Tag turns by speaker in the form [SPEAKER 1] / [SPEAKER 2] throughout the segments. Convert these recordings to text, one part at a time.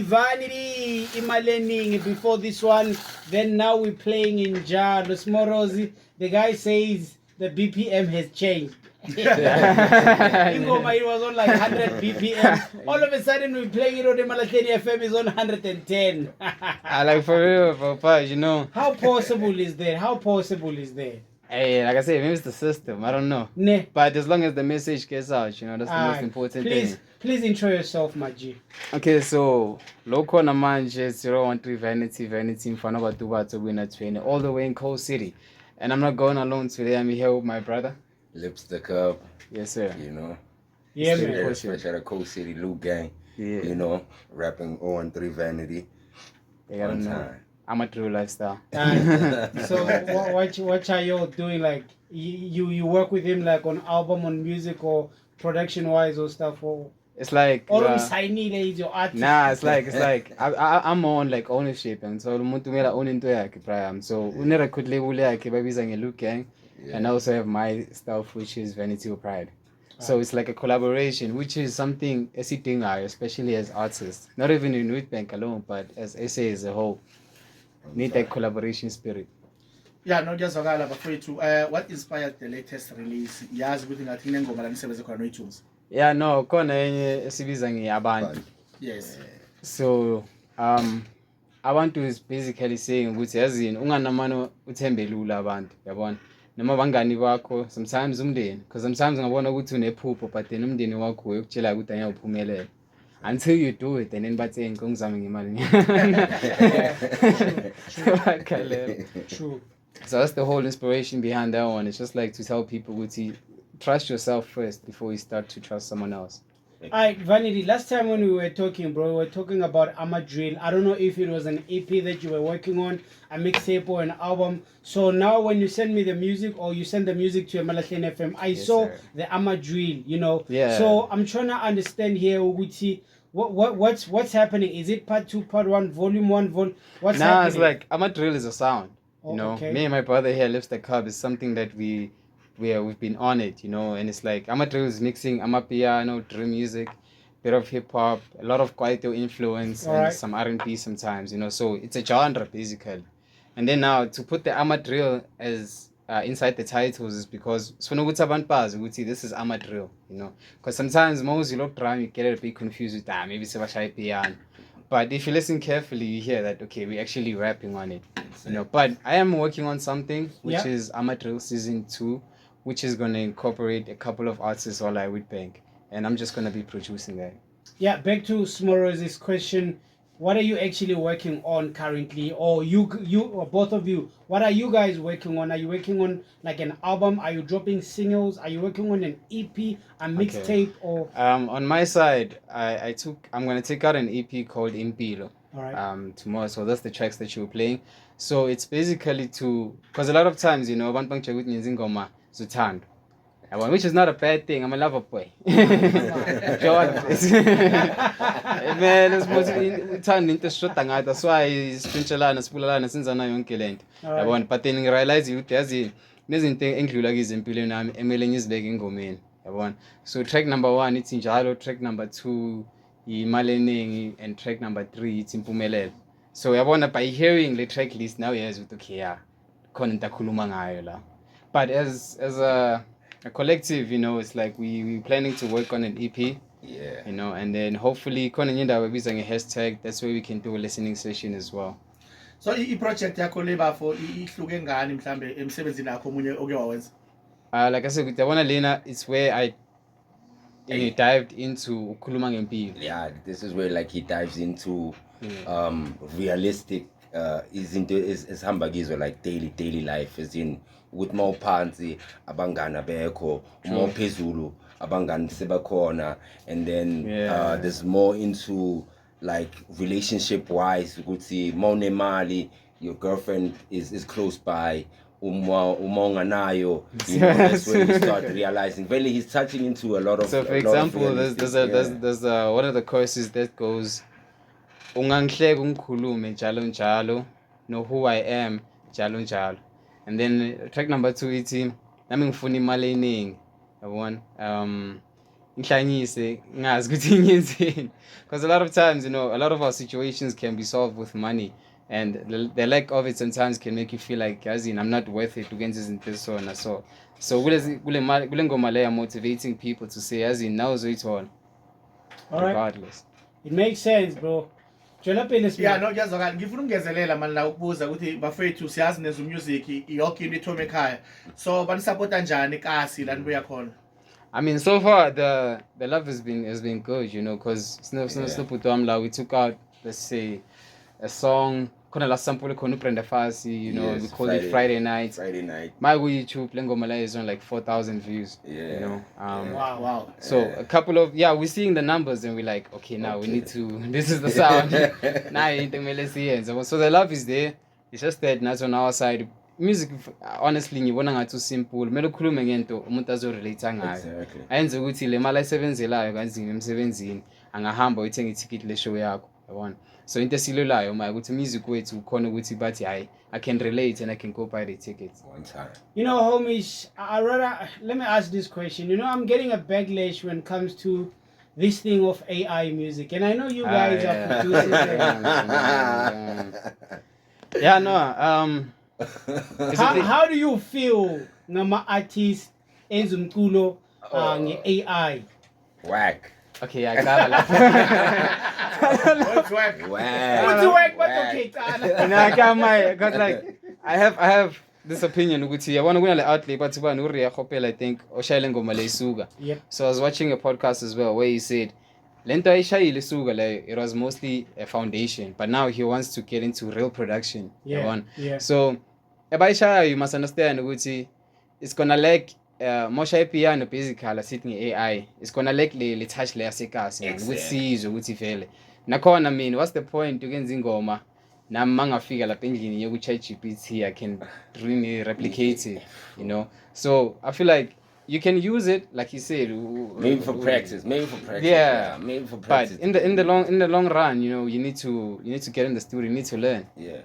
[SPEAKER 1] Vanity Imalening before this one. Then now we're playing in Jalo Smorozi. The guy says the BPM has changed. Ingoma, it was on like 100 BPM. All of a sudden we're playing it on the Malatleni FM is on 110.
[SPEAKER 2] I like for real, but you know.
[SPEAKER 1] How possible is that? How possible is that?
[SPEAKER 2] Hey, like I said, maybe it's the system. I don't know.
[SPEAKER 1] Ne.
[SPEAKER 2] But as long as the message gets out, you know, that's the most important thing.
[SPEAKER 1] Please intro yourself, Maji.
[SPEAKER 2] Okay, so local manje 013 Vanity mfana bathu win 20 all the way in Coal City. And I'm not going alone today. I'm here with my brother.
[SPEAKER 3] Lipstick up.
[SPEAKER 2] Yes, sir.
[SPEAKER 3] You know.
[SPEAKER 1] Yeah, man.
[SPEAKER 3] Fresh out of Coal City, Luke Gang.
[SPEAKER 2] Yeah.
[SPEAKER 3] You know, rapping 013 Vanity.
[SPEAKER 2] Yeah,
[SPEAKER 3] One time.
[SPEAKER 2] I'm a true lifestyle.
[SPEAKER 1] So what are you doing? Like you work with him like on album, on music, or production wise or stuff, or
[SPEAKER 2] it's like
[SPEAKER 1] is your artist.
[SPEAKER 2] Nah, it's like I'm on like ownership, and so umuntu mela own into yakhe prime. So une record label yakhe babiza nge-Luke Gang, and I also have my stuff which is Vanity or Pride. So it's like a collaboration, which is something esidingayo, especially as artists. Not even in Witbank alone, but as SA as a whole. Need that collaboration spirit.
[SPEAKER 4] Yeah, no, just what inspired the latest release? Yazi ukuthi ngathi kunengoma la nisebenze khona no-iTunes.
[SPEAKER 2] Yeah, no, khona enye esibiza ngeyabantu.
[SPEAKER 4] Yes.
[SPEAKER 2] So, abantu is basically saying ukuthi yazini unganamano uthembe lula abantu, yabona. Noma bangani bakho, sometimes umndeni, because sometimes ngabona ukuthi unephupho but then umndeni wakho uyokutshela ukuthi angiyawuphumelela. Until you do it, and then but saying ngizame ngemali.
[SPEAKER 1] True.
[SPEAKER 2] So that's the whole inspiration behind that one. It's just like to tell people trust yourself first before you start to trust someone else.
[SPEAKER 1] Alright, Vanity, last time when we were talking, bro, we were talking about Amadrill. I don't know if it was an EP that you were working on, a mixtape or an album. So now when you send me the music or you send the music to Malatleni FM, I saw the Amadrill, you know.
[SPEAKER 2] Yeah.
[SPEAKER 1] So I'm trying to understand here, Uguti, what's happening? Is it part 2, part 1, volume 1, what's happening?
[SPEAKER 2] Nah, it's like Amadrill is a sound. You know,
[SPEAKER 1] okay.
[SPEAKER 2] Me and my brother here, Lipstick Hub, is something that we've been on it, you know, and it's like Amadrill is mixing amapiano, drill music, bit of hip hop, a lot of Kwaito influence, and some R&B sometimes, you know. So it's a genre basically. And then now to put the Amadrill as inside the titles is because this is Amadrill, you know, because sometimes most you look drum you get a bit confused with maybe it's piano. But if you listen carefully, you hear that, okay, we're actually rapping on it, you know. But I am working on something, which is Amadrill Season 2, which is going to incorporate a couple of artists all I with Bank. And I'm just going to be producing that. Yeah,
[SPEAKER 1] back to Smoro's question. What are you actually working on currently? Or you or both of you, what are you guys working on? Are you working on like an album? Are you dropping singles? Are you working on an EP, a mixtape, or?
[SPEAKER 2] On my side, I'm gonna take out an EP called Impilo.
[SPEAKER 1] Alright.
[SPEAKER 2] Tomorrow. So that's the tracks that you were playing. So it's basically because a lot of times, you know, abantu bangijayela ukuthi ngenza ingoma zothando. Which is not a bad thing. I'm a lover boy. Man, uthanda into esishoda ngayo. That's why siphintshelana sibulalana senzana yonke lento. Yabona, but then ngirealize ukuthi yazi nezinto engidlula kizo empilweni nami emele ngizibeke engomeni. Yabona. So track number 1 ithi njalo, track number 2 imali eningi, and track number 3 ithi impumelelo. So yabona, by hearing the track list now yazi ukuthi okay, yeah, khona into akhuluma ngayo la. But as a collective, you know, it's like we planning to work on an EP, you know, and then hopefully khona enye indawo ebizwa nge-hashtag, that's where we can do a listening session as well.
[SPEAKER 4] So i-project yakho lebafo ihluke ngani mhlambe emsebenzini yakho omunye oke wawenza?
[SPEAKER 2] Like I said, yabona lena, it's where I dived into ukhuluma ngempilo.
[SPEAKER 3] Yeah, this is where like he dives into realistic izinto ezihamba kizo like daily life, as in with more phansi abangani abekho, more phezulu abangani sebakhona, and then there's more into like relationship wise ukuthi mawunemali, your girlfriend is close by, uma unganayo, you know, that's when you start realizing really he's touching into a lot of.
[SPEAKER 2] So for example, there's one of the choruses that goes ungangihleka ungikhulume njalo njalo, know who I am njalo njalo. And then track number 2 ithi nami ngifuna imali eningi, yabona, inhlanyise ngazi ukuthi ngiyenzeni, because a lot of times, you know, a lot of our situations can be solved with money, and the lack of it sometimes can make you feel like, as in, I'm not worth it ukwenza izinto ezisona. So kule ngoma le, I'm motivating people to say, as in, now uzoyithola regardless.
[SPEAKER 1] It makes sense, bro. Jwela pele Smart.
[SPEAKER 4] Yeah, no, kuyazwakala. Ngifuna ukungezelela manje la ukubuza ukuthi bafethu siyazi neza music yonke into ithome ekhaya. So banisupporta njani kasi la nibuya khona?
[SPEAKER 2] I mean, so far the love has been good, you know, because we took out, let's say, a song. Kona la sample khona uBrenda Fassie, you know, we called it Friday Night.
[SPEAKER 3] Friday Night.
[SPEAKER 2] My YouTube Lengoma is on like 4,000 views.
[SPEAKER 3] Yeah.
[SPEAKER 2] You know.
[SPEAKER 4] Wow.
[SPEAKER 2] So a couple of we're seeing the numbers and we're like, okay, now we need to. This is the sound. Now so the love is there. It's just that not on our side. Music, honestly, ngibona ngathi too simple. Kumele ukhulume ngento umuntu azorelate ngayo.
[SPEAKER 3] Exactly.
[SPEAKER 2] Ayenze ukuthi le mali ayisebenzelayo kanzima emsebenzini angahamba uyithenga i-ticket le show yakho, yabona. So into esilulayo manje ukuthi music wethu ukhona ukuthi bathi hayi, I can relate and I can go buy the tickets.
[SPEAKER 3] One time.
[SPEAKER 1] You know, homies, let me ask this question. You know, I'm getting a backlash when it comes to this thing of AI music, and I know you guys are producers. How do you feel ngama artists enza umculo nge-AI?
[SPEAKER 3] Whack.
[SPEAKER 2] Okay, I got it.
[SPEAKER 4] What's whack?
[SPEAKER 3] Whack.
[SPEAKER 1] But okay,
[SPEAKER 2] Because like I have this opinion ukuthi yabona kuna le outlet bathi bani uRia Khopela, I think oshayile ngoma le isuka.
[SPEAKER 1] Yep.
[SPEAKER 2] So I was watching a podcast as well where he said lento ayishayile isuka le, it was mostly a foundation, but now he wants to get into real production.
[SPEAKER 1] Yeah.
[SPEAKER 2] So ebayishayo, you must understand ukuthi it's gonna lack mosha ipiano basically sitting AI. It's gonna lack le touch layer sekasi ukuthi sizwe ukuthi vele nakhona mina what's the point ukwenza ingoma nami mangafika lapha endlini yoku ChatGPT I can really replicate it, you know. So I feel like you can use it like you said,
[SPEAKER 3] Maybe for practice.
[SPEAKER 2] Yeah,
[SPEAKER 3] maybe for practice.
[SPEAKER 2] But in the long run, you know, you need to get in the studio, you need to learn.
[SPEAKER 3] Yeah.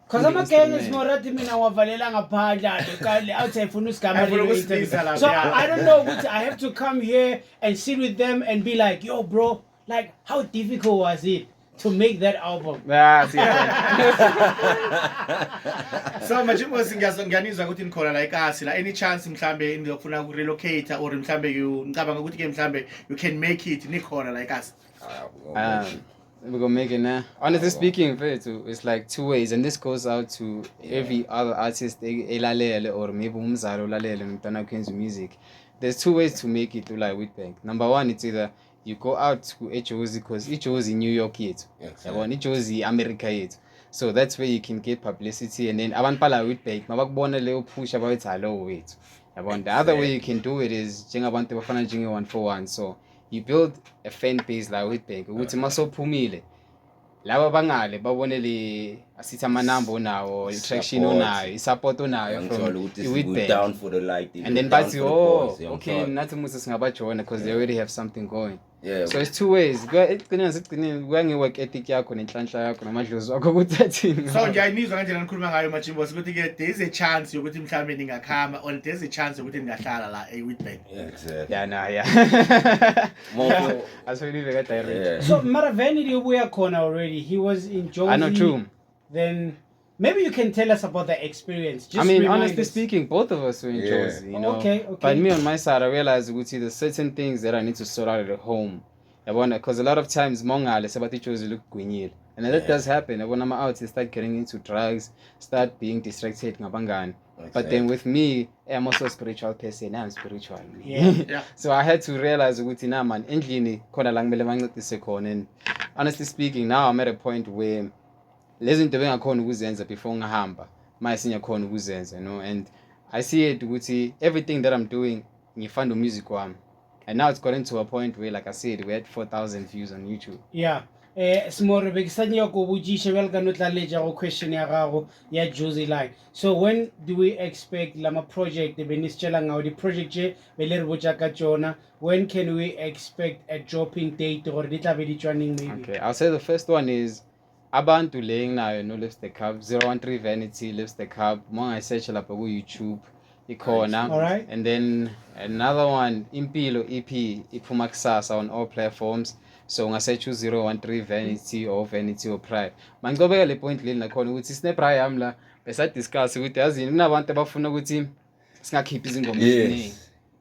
[SPEAKER 1] Because I'm again, it's more that mina wavalela ngaphandle outside funa usigama le. So I don't know, I have to come here and sit with them and be like, yo bro, like how difficult was it to make that album?
[SPEAKER 4] So manje ngiyanizwa ukuthi nikhona la eKasi la, any chance mhlambe ngiyofuna ukurelocate or mhlambe ngicabanga ukuthi ke mhlambe you can make it nikhona la eKasi?
[SPEAKER 2] We're gonna make it now. Honestly speaking, it's like two ways, and this goes out to every other artist elalele or maybe umzalo lalele mntana kwenza music. There's two ways to make it like Witbank. Number one, it's either you go out to Ejozi, because Ejozi New York yet, Ejozi America yet. So that's where you can get publicity, and then abantu bala Witbank mabakubona leyo push about it hello wait. The other way you can do it is njengabantu bafana njenge 141. So you build a fan base like Witbank ukuthi masophumile laba bangale babone le asithi amanamba onawo, i-traction onayo, i-support onayo from Witbank
[SPEAKER 3] down for the light,
[SPEAKER 2] and then bathi okay nathi musa singabajona because they already have something going.
[SPEAKER 3] Yeah.
[SPEAKER 2] So it's two ways. Ekugcineni kuyange-work ethic yakho nenhlanhla yakho namadlozi wakho ukuthathini.
[SPEAKER 4] So ngiyanizwa kanjena nikhuluma ngayo Majimbo ukuthi ke there is a chance yokuthi mhlambe ningakhama or there is a chance yokuthi ningahlala la eWitbank.
[SPEAKER 3] Exactly.
[SPEAKER 2] Asolive direct.
[SPEAKER 3] Yeah.
[SPEAKER 1] So Maraveni ubuya khona already. He was in Jozi.
[SPEAKER 2] I know, true.
[SPEAKER 1] Then maybe you can tell us about the experience. Just
[SPEAKER 2] I mean,
[SPEAKER 1] remind
[SPEAKER 2] honestly
[SPEAKER 1] us.
[SPEAKER 2] speaking, both of us were in Jozi, you know.
[SPEAKER 1] Okay.
[SPEAKER 2] But me on my side, I realized there's certain things that I need to sort out at home. Because a lot of times, mongale sabati Jozi look gwinyil. And that does happen. When I'm out, they start getting into drugs, start being distracted. But then with me, I'm also a spiritual person. I'm spiritual.
[SPEAKER 1] Yeah.
[SPEAKER 2] So I had to realize and honestly speaking, now I'm at a point where lezi nto bengakhona ukuzenza before ngahamba manje sinyakhona ukuzenza, you know, and I see it ukuthi everything that I'm doing ngifunda music wami, and now it's gotten to a point where, like I said, we had 4,000 views on YouTube.
[SPEAKER 1] Yeah. Small bekisanya go bujishe wel ka no tlaleja go question ya gago ya Jozi like. So when do we expect lama project the benisitshela ngawo the project je bele re botsa ka tsona, when can we expect a dropping date or di tla be di tswaneng maybe?
[SPEAKER 2] Okay, I'll say the first one is abantu laying nayo no Lipstick Hub 013 Vanity Lipstick Hub. Monga search lapha ku YouTube ikhona.
[SPEAKER 1] Alright.
[SPEAKER 2] And then another one, Impilo EP, iphuma kusasa on all platforms. So ungasearch u013 Vanity or Vanity or Pride. Mangicobeka le point leli nakhona ukuthi sine-Pride yami la besa discuss ukuthi yazini kunabantu abafuna ukuthi singakhiphi izingoma eziningi.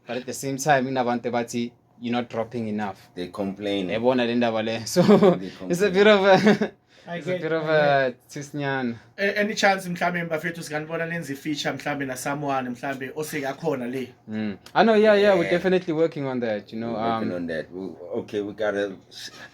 [SPEAKER 2] But at the same time kunabantu bathi you're not dropping enough.
[SPEAKER 3] They complain.
[SPEAKER 2] Yabona le ndaba le. So it's a bit of a thisnyana.
[SPEAKER 4] Any chance mhlambe bafethu sikanibona lenze feature mhlambe na someone mhlambe osekakhona le.
[SPEAKER 2] I know, yeah, we're definitely working on that, you know.
[SPEAKER 3] Working on that. Okay, we gotta.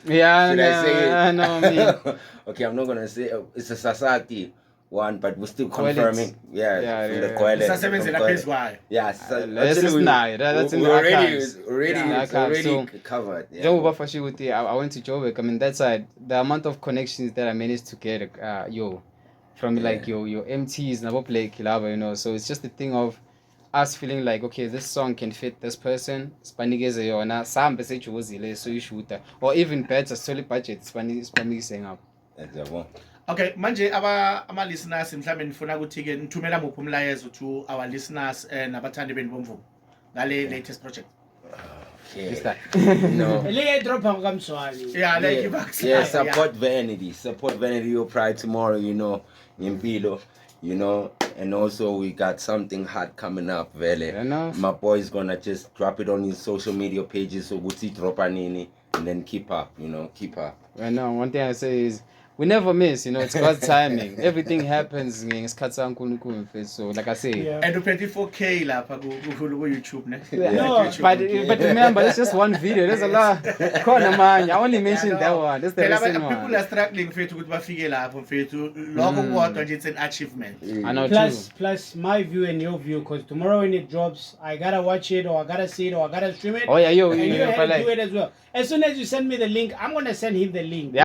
[SPEAKER 2] Yeah,
[SPEAKER 3] Should I say it?
[SPEAKER 2] I know what I mean.
[SPEAKER 3] Okay, I'm not gonna say it's a society one, but we're still
[SPEAKER 2] Quality.
[SPEAKER 3] confirming. Yeah, from the quality.
[SPEAKER 4] Sasebenzela phezukwayo.
[SPEAKER 3] Yeah,
[SPEAKER 2] Let's just now. That's in the archives.
[SPEAKER 3] already
[SPEAKER 2] Yeah,
[SPEAKER 3] it's already
[SPEAKER 2] so-
[SPEAKER 3] covered. Yeah.
[SPEAKER 2] Njengoba fashe ukuthi I went to Joburg. I mean that side, the amount of connections that I managed to get, from like your MTs nabo play kilaba, you know. So it's just a thing of us feeling like, okay, this song can fit this person. Spanikeze yona, sambe sechuzile so you shoot that. Or even better, solely budget spanikise up.
[SPEAKER 3] Exactly.
[SPEAKER 4] Okay, manje ama listeners mhlambe nifuna ukuthi ke nithumela muphi umlayezo to our listeners nabathandi benu bomvumo ngale latest project.
[SPEAKER 2] Is
[SPEAKER 3] Okay.
[SPEAKER 2] that?
[SPEAKER 3] No.
[SPEAKER 1] Le dropa ngokamswali.
[SPEAKER 4] Yeah, like you back.
[SPEAKER 3] Yeah, support Vanity. Support Vanity or Pride tomorrow, you know, Impilo, you know, and also we got something hot coming up, Vele.
[SPEAKER 2] Fair enough.
[SPEAKER 3] My boy's gonna just drop it on his social media pages, so Guti Dropanini, and then keep up, you know, keep up.
[SPEAKER 2] I know, one thing I say is we never miss, you know, it's God's timing. Everything happens ngesikhathi saNkulunkulu mfethu. So like I say,
[SPEAKER 1] Yeah.
[SPEAKER 4] And 24K lapha ku YouTube ne.
[SPEAKER 1] No,
[SPEAKER 4] YouTube.
[SPEAKER 2] but remember, that's just one video. There's a lot. Khona manje. I only mentioned that one. That's the
[SPEAKER 4] Phela
[SPEAKER 2] recent
[SPEAKER 4] people
[SPEAKER 2] one.
[SPEAKER 4] are struggling mfethu ukuthi bafike lapho mfethu. Lokho kodwa nje it's an achievement.
[SPEAKER 2] I know
[SPEAKER 1] Plus my view and your view, because tomorrow when it drops, I gotta watch it or I gotta see it or I gotta stream it.
[SPEAKER 2] Oh yeah,
[SPEAKER 1] And you
[SPEAKER 2] you
[SPEAKER 1] have to do it as well. As soon as you send me the link, I'm gonna send him the link.
[SPEAKER 2] Yeah.